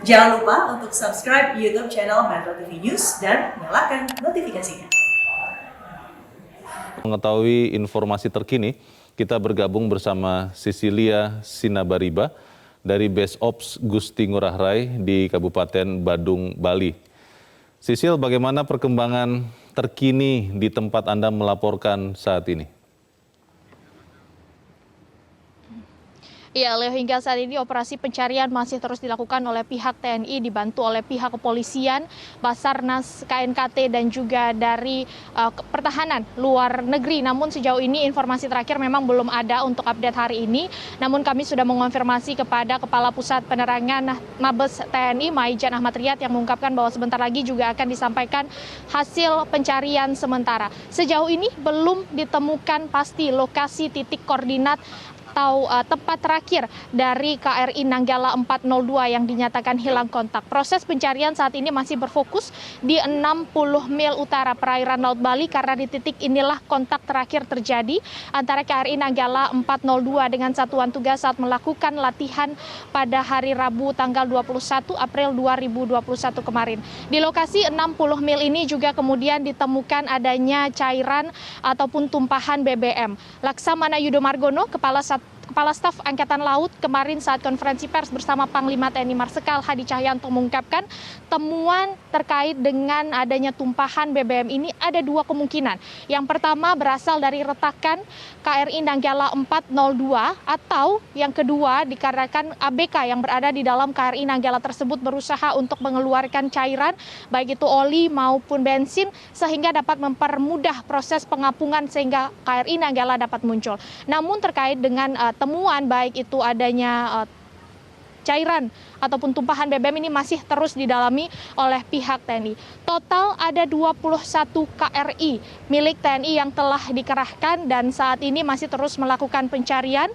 Jangan lupa untuk subscribe YouTube channel Metro TV News dan nyalakan notifikasinya. Mengetahui informasi terkini, kita bergabung bersama Cecilia Sinabariba dari Base Ops Gusti Ngurah Rai di Kabupaten Badung, Bali. Sisil, bagaimana perkembangan terkini di tempat Anda melaporkan saat ini? Ya, Leo, hingga saat ini operasi pencarian masih terus dilakukan oleh pihak TNI dibantu oleh pihak kepolisian, Basarnas, KNKT dan juga dari pertahanan luar negeri. Namun sejauh ini informasi terakhir memang belum ada untuk update hari ini. Namun kami sudah mengonfirmasi kepada Kepala Pusat Penerangan Mabes TNI Maijan Ahmad Riyad yang mengungkapkan bahwa sebentar lagi juga akan disampaikan hasil pencarian sementara. Sejauh ini belum ditemukan pasti lokasi titik koordinat atau tempat terakhir dari KRI Nanggala 402 yang dinyatakan hilang kontak. Proses pencarian saat ini masih berfokus di 60 mil utara perairan Laut Bali karena di titik inilah kontak terakhir terjadi antara KRI Nanggala 402 dengan satuan tugas saat melakukan latihan pada hari Rabu tanggal 21 April 2021 kemarin. Di lokasi 60 mil ini juga kemudian ditemukan adanya cairan ataupun tumpahan BBM. Laksamana Yudo Margono, Kepala Staf Angkatan Laut kemarin saat konferensi pers bersama Panglima TNI Marsikal Hadi Cahyanto mengungkapkan temuan terkait dengan adanya tumpahan BBM ini ada dua kemungkinan. Yang pertama berasal dari retakan KRI Nanggala 402 atau yang kedua dikarenakan ABK yang berada di dalam KRI Nanggala tersebut berusaha untuk mengeluarkan cairan baik itu oli maupun bensin sehingga dapat mempermudah proses pengapungan sehingga KRI Nanggala dapat muncul. Namun terkait dengan temuan baik itu adanya cairan ataupun tumpahan BBM ini masih terus didalami oleh pihak TNI. Total ada 21 KRI milik TNI yang telah dikerahkan dan saat ini masih terus melakukan pencarian.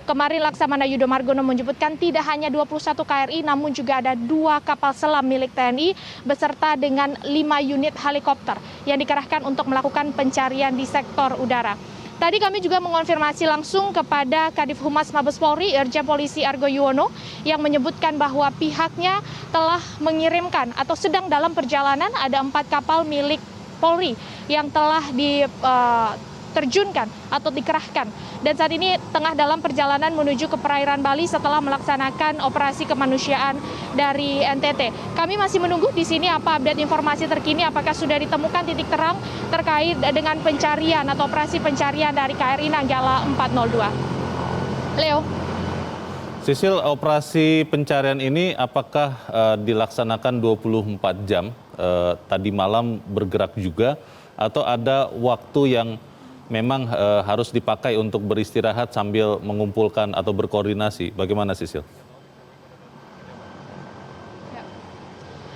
Kemarin Laksamana Yudo Margono menyebutkan tidak hanya 21 KRI namun juga ada 2 kapal selam milik TNI beserta dengan 5 unit helikopter yang dikerahkan untuk melakukan pencarian di sektor udara. Tadi kami juga mengonfirmasi langsung kepada Kadif Humas Mabes Polri, Irjen Polisi Argo Yuwono, yang menyebutkan bahwa pihaknya telah mengirimkan atau sedang dalam perjalanan ada 4 kapal milik Polri yang telah diterjunkan atau dikerahkan. Dan saat ini tengah dalam perjalanan menuju ke perairan Bali setelah melaksanakan operasi kemanusiaan dari NTT. Kami masih menunggu di sini apa update informasi terkini, apakah sudah ditemukan titik terang terkait dengan pencarian atau operasi pencarian dari KRI Nanggala 402. Leo. Sisil, operasi pencarian ini apakah dilaksanakan 24 jam? Tadi malam bergerak juga atau ada waktu yang memang harus dipakai untuk beristirahat sambil mengumpulkan atau berkoordinasi? Bagaimana, Sisil?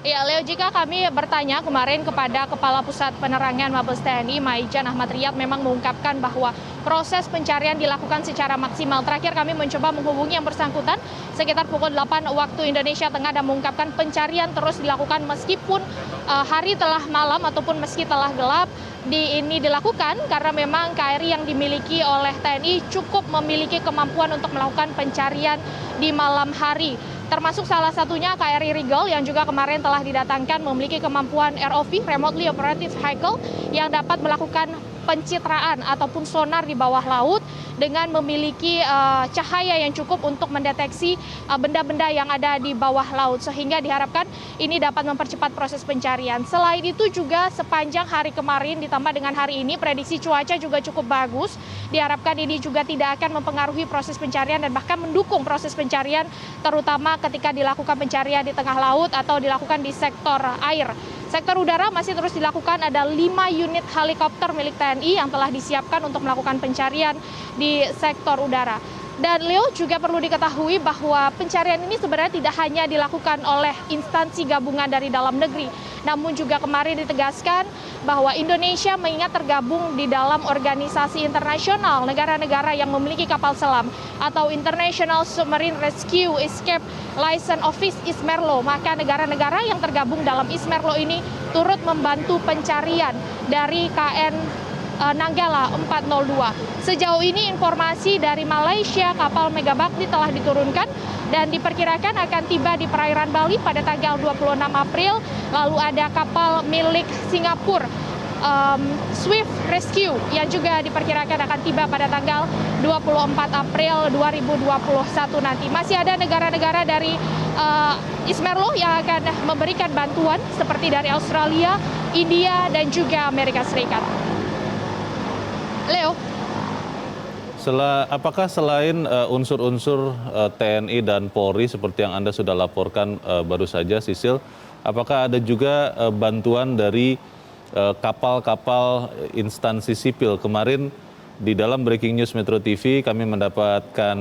Ya, Leo, jika kami bertanya kemarin kepada Kepala Pusat Penerangan Mabes TNI Maijan Ahmad Riyad memang mengungkapkan bahwa proses pencarian dilakukan secara maksimal. Terakhir kami mencoba menghubungi yang bersangkutan sekitar pukul 8 waktu Indonesia Tengah dan mengungkapkan pencarian terus dilakukan meskipun hari telah malam ataupun meski telah gelap. Ini dilakukan karena memang KRI yang dimiliki oleh TNI cukup memiliki kemampuan untuk melakukan pencarian di malam hari. Termasuk salah satunya KRI Rigel yang juga kemarin telah didatangkan memiliki kemampuan ROV, Remotely Operated Vehicle, yang dapat melakukan pencitraan ataupun sonar di bawah laut dengan memiliki cahaya yang cukup untuk mendeteksi benda-benda yang ada di bawah laut sehingga diharapkan ini dapat mempercepat proses pencarian. Selain itu juga sepanjang hari kemarin ditambah dengan hari ini prediksi cuaca juga cukup bagus. Diharapkan ini juga tidak akan mempengaruhi proses pencarian dan bahkan mendukung proses pencarian terutama ketika dilakukan pencarian di tengah laut atau dilakukan di sektor air. Sektor udara masih terus dilakukan, ada 5 unit helikopter milik TNI yang telah disiapkan untuk melakukan pencarian di sektor udara. Dan Leo, juga perlu diketahui bahwa pencarian ini sebenarnya tidak hanya dilakukan oleh instansi gabungan dari dalam negeri, namun juga kemarin ditegaskan bahwa Indonesia mengingat tergabung di dalam organisasi internasional negara-negara yang memiliki kapal selam atau International Submarine Rescue Escape License Office ISMERLO, maka negara-negara yang tergabung dalam ISMERLO ini turut membantu pencarian dari KN Nanggala 402. Sejauh ini informasi dari Malaysia, kapal Megabakti telah diturunkan dan diperkirakan akan tiba di perairan Bali pada tanggal 26 April. Lalu ada kapal milik Singapura, Swift Rescue, yang juga diperkirakan akan tiba pada tanggal 24 April 2021 nanti. Masih ada negara-negara dari Ismerlo yang akan memberikan bantuan seperti dari Australia, India, dan juga Amerika Serikat. Leo. Apakah selain unsur-unsur TNI dan Polri seperti yang Anda sudah laporkan baru saja, Sisil, apakah ada juga bantuan dari kapal-kapal instansi sipil? Kemarin di dalam Breaking News Metro TV kami mendapatkan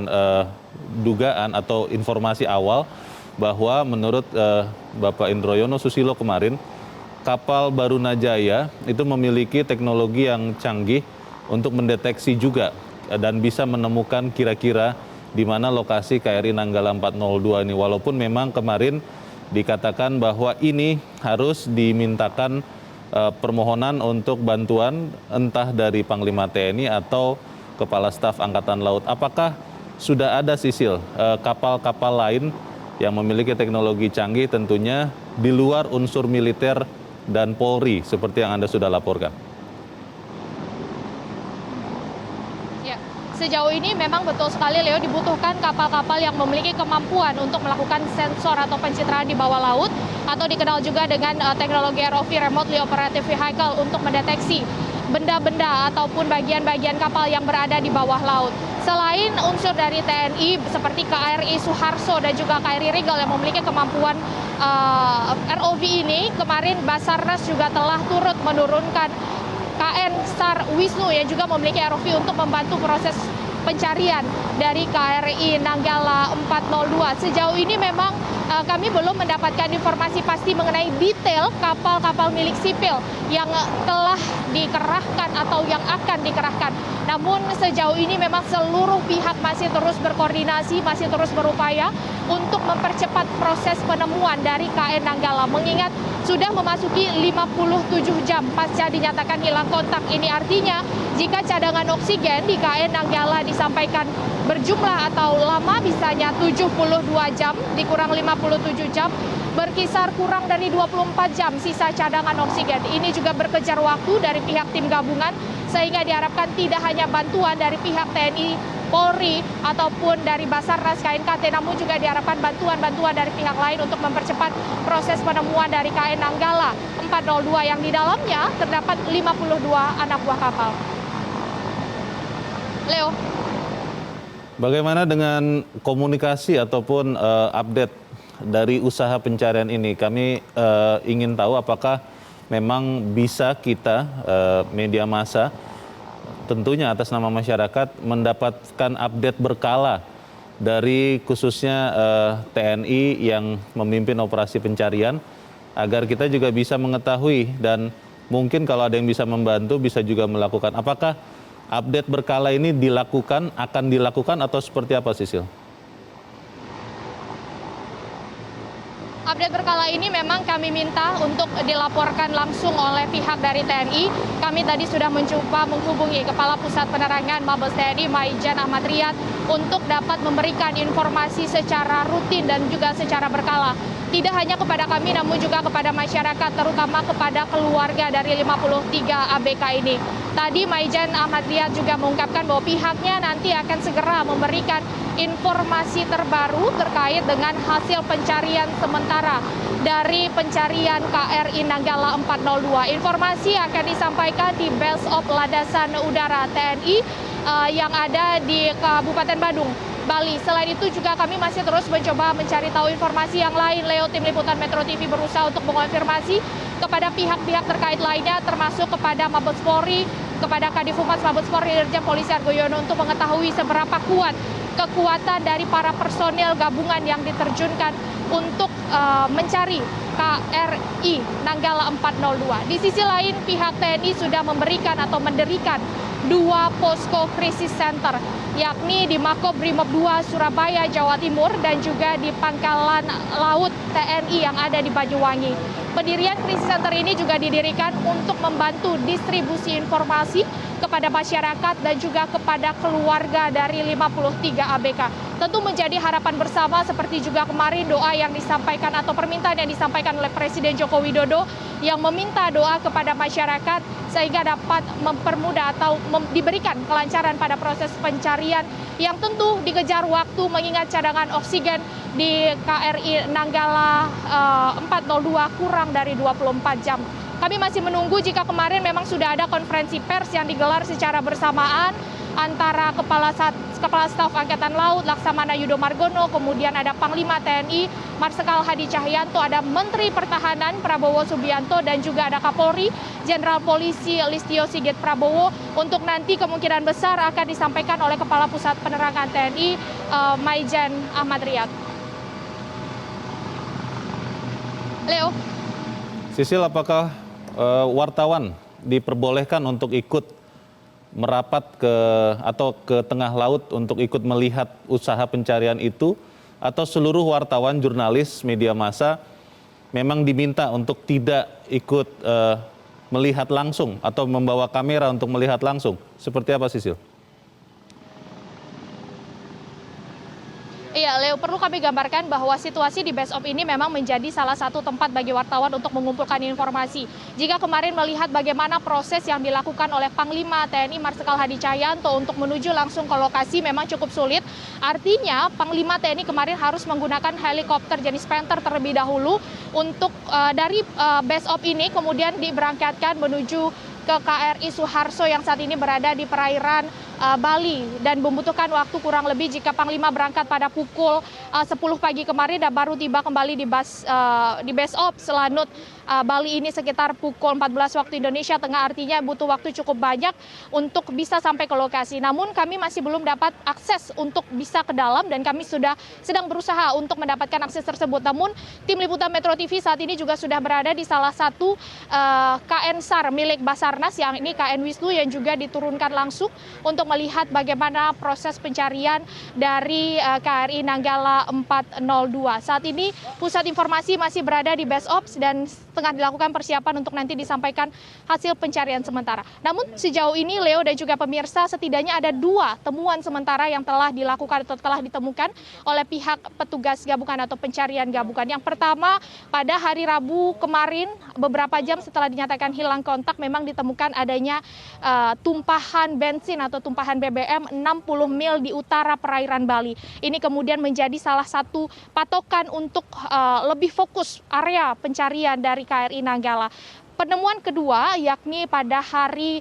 dugaan atau informasi awal bahwa menurut Bapak Indroyono Susilo kemarin, kapal Barunajaya itu memiliki teknologi yang canggih untuk mendeteksi juga dan bisa menemukan kira-kira di mana lokasi KRI Nanggala 402 ini. Walaupun memang kemarin dikatakan bahwa ini harus dimintakan permohonan untuk bantuan entah dari Panglima TNI atau Kepala Staf Angkatan Laut. Apakah sudah ada, Sisil, kapal-kapal lain yang memiliki teknologi canggih tentunya di luar unsur militer dan Polri seperti yang Anda sudah laporkan? Sejauh ini memang betul sekali, Leo, dibutuhkan kapal-kapal yang memiliki kemampuan untuk melakukan sensor atau pencitraan di bawah laut, atau dikenal juga dengan teknologi ROV, Remotely Operative Vehicle, untuk mendeteksi benda-benda ataupun bagian-bagian kapal yang berada di bawah laut. Selain unsur dari TNI seperti KRI Suharto dan juga KRI Rigel yang memiliki kemampuan ROV ini, kemarin Basarnas juga telah turut menurunkan KN Sar Wisnu yang juga memiliki ROV untuk membantu proses pencarian dari KRI Nanggala 402. Sejauh ini memang kami belum mendapatkan informasi pasti mengenai detail kapal-kapal milik sipil yang telah dikerahkan atau yang akan dikerahkan. Namun sejauh ini memang seluruh pihak masih terus berkoordinasi, masih terus berupaya untuk mempercepat proses penemuan dari KN Nanggala. Mengingat sudah memasuki 57 jam pasca dinyatakan hilang kontak. Ini artinya jika cadangan oksigen di KN Nanggala disampaikan berjumlah atau lama bisanya 72 jam, dikurang 57 jam, berkisar kurang dari 24 jam sisa cadangan oksigen. Ini juga berkejar waktu dari pihak tim gabungan, sehingga diharapkan tidak hanya bantuan dari pihak TNI, Polri, ataupun dari Basarnas KNKT, namun juga diharapkan bantuan-bantuan dari pihak lain untuk mempercepat proses penemuan dari KN Nanggala 402 yang di dalamnya terdapat 52 anak buah kapal. Leo. Bagaimana dengan komunikasi ataupun update dari usaha pencarian ini? Kami ingin tahu apakah memang bisa kita, media massa, tentunya atas nama masyarakat, mendapatkan update berkala dari khususnya TNI yang memimpin operasi pencarian, agar kita juga bisa mengetahui dan mungkin kalau ada yang bisa membantu bisa juga melakukan. Apakah update berkala ini akan dilakukan atau seperti apa, Sisil? Update berkala ini memang kami minta untuk dilaporkan langsung oleh pihak dari TNI. Kami tadi sudah mencoba menghubungi Kepala Pusat Penerangan Mabes TNI Maijen Ahmad Riyad untuk dapat memberikan informasi secara rutin dan juga secara berkala. Tidak hanya kepada kami namun juga kepada masyarakat, terutama kepada keluarga dari 53 ABK ini. Tadi Maijen Ahmad Riyad juga mengungkapkan bahwa pihaknya nanti akan segera memberikan informasi terbaru terkait dengan hasil pencarian sementara dari pencarian KRI Nanggala 402. Informasi akan disampaikan di Base of Landasan Udara TNI yang ada di Kabupaten Badung, Bali. Selain itu juga kami masih terus mencoba mencari tahu informasi yang lain. Leo, tim liputan Metro TV berusaha untuk mengonfirmasi kepada pihak-pihak terkait lainnya, termasuk kepada Mabes Polri, kepada Kadif Humas Mabes Polri Irjen Polisi Argo Yono, untuk mengetahui seberapa kuat kekuatan dari para personel gabungan yang diterjunkan untuk mencari KRI Nanggala 402. Di sisi lain, pihak TNI sudah memberikan atau mendirikan 2 posko krisis center, yakni di Makobrimob 2 Surabaya, Jawa Timur, dan juga di Pangkalan Laut TNI yang ada di Banyuwangi. Pendirian krisis center ini juga didirikan untuk membantu distribusi informasi kepada masyarakat dan juga kepada keluarga dari 53 ABK. Tentu menjadi harapan bersama seperti juga kemarin doa yang disampaikan atau permintaan yang disampaikan oleh Presiden Joko Widodo yang meminta doa kepada masyarakat sehingga dapat mempermudah atau diberikan kelancaran pada proses pencarian yang tentu dikejar waktu mengingat cadangan oksigen di KRI Nanggala 402 kurang dari 24 jam. Kami masih menunggu jika kemarin memang sudah ada konferensi pers yang digelar secara bersamaan antara Kepala Staf Angkatan Laut Laksamana Yudo Margono, kemudian ada Panglima TNI Marsikal Hadi Cahyanto, ada Menteri Pertahanan Prabowo Subianto, dan juga ada Kapolri Jenderal Polisi Listio Sigit Prabowo untuk nanti kemungkinan besar akan disampaikan oleh Kepala Pusat Penerangan TNI Maijen Ahmad Riyad. Leo. Sisil, apakah wartawan diperbolehkan untuk ikut merapat ke tengah laut untuk ikut melihat usaha pencarian itu, atau seluruh wartawan, jurnalis, media massa memang diminta untuk tidak ikut melihat langsung atau membawa kamera untuk melihat langsung? Seperti apa, Sisil? Iya, Leo, perlu kami gambarkan bahwa situasi di Base Op ini memang menjadi salah satu tempat bagi wartawan untuk mengumpulkan informasi. Jika kemarin melihat bagaimana proses yang dilakukan oleh Panglima TNI Marsikal Hadi Cahyanto untuk menuju langsung ke lokasi memang cukup sulit. Artinya Panglima TNI kemarin harus menggunakan helikopter jenis Panther terlebih dahulu untuk dari Base Op ini kemudian diberangkatkan menuju ke KRI Suharto yang saat ini berada di perairan Bali dan membutuhkan waktu kurang lebih jika Panglima berangkat pada pukul 10 pagi kemarin dan baru tiba kembali di Base Op Selanut Bali ini sekitar pukul 14 waktu Indonesia Tengah, artinya butuh waktu cukup banyak untuk bisa sampai ke lokasi. Namun kami masih belum dapat akses untuk bisa ke dalam dan kami sedang berusaha untuk mendapatkan akses tersebut. Namun tim liputan Metro TV saat ini juga sudah berada di salah satu KN SAR milik Basarnas, yang ini KN Wisnu, yang juga diturunkan langsung untuk melihat bagaimana proses pencarian dari KRI Nanggala 402. Saat ini pusat informasi masih berada di Base Ops dan tengah dilakukan persiapan untuk nanti disampaikan hasil pencarian sementara. Namun sejauh ini Leo dan juga pemirsa, setidaknya ada 2 temuan sementara yang telah dilakukan atau telah ditemukan oleh pihak petugas gabungan atau pencarian gabungan. Yang pertama, pada hari Rabu kemarin beberapa jam setelah dinyatakan hilang kontak memang ditemukan adanya tumpahan bensin atau tumpahan BBM 60 mil di utara perairan Bali. Ini kemudian menjadi salah satu patokan untuk lebih fokus area pencarian dari KRI Nanggala. Penemuan kedua yakni pada hari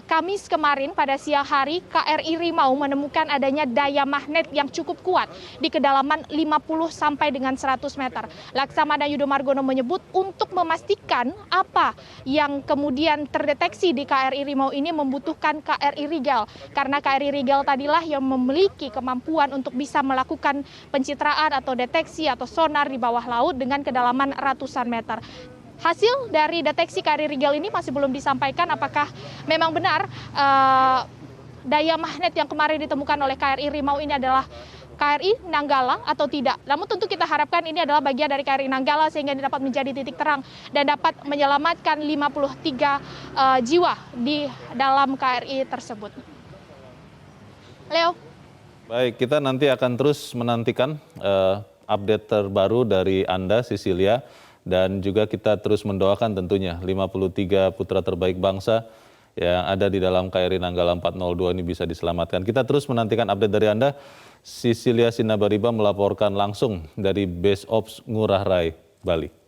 Kamis kemarin pada siang hari, KRI Rimau menemukan adanya daya magnet yang cukup kuat di kedalaman 50 sampai dengan 100 meter. Laksamana Yudo Margono menyebut untuk memastikan apa yang kemudian terdeteksi di KRI Rimau ini membutuhkan KRI Rigel, karena KRI Rigel tadilah yang memiliki kemampuan untuk bisa melakukan pencitraan atau deteksi atau sonar di bawah laut dengan kedalaman ratusan meter. Hasil dari deteksi KRI Rigel ini masih belum disampaikan apakah memang benar daya magnet yang kemarin ditemukan oleh KRI Rimau ini adalah KRI Nanggala atau tidak. Namun tentu kita harapkan ini adalah bagian dari KRI Nanggala sehingga ini dapat menjadi titik terang dan dapat menyelamatkan 53 jiwa di dalam KRI tersebut. Leo. Baik, kita nanti akan terus menantikan update terbaru dari Anda, Sisilia. Dan juga kita terus mendoakan tentunya 53 putra terbaik bangsa yang ada di dalam KRI Nanggala 402 ini bisa diselamatkan. Kita terus menantikan update dari Anda. Sisilia Sinabariba melaporkan langsung dari Base Ops Ngurah Rai, Bali.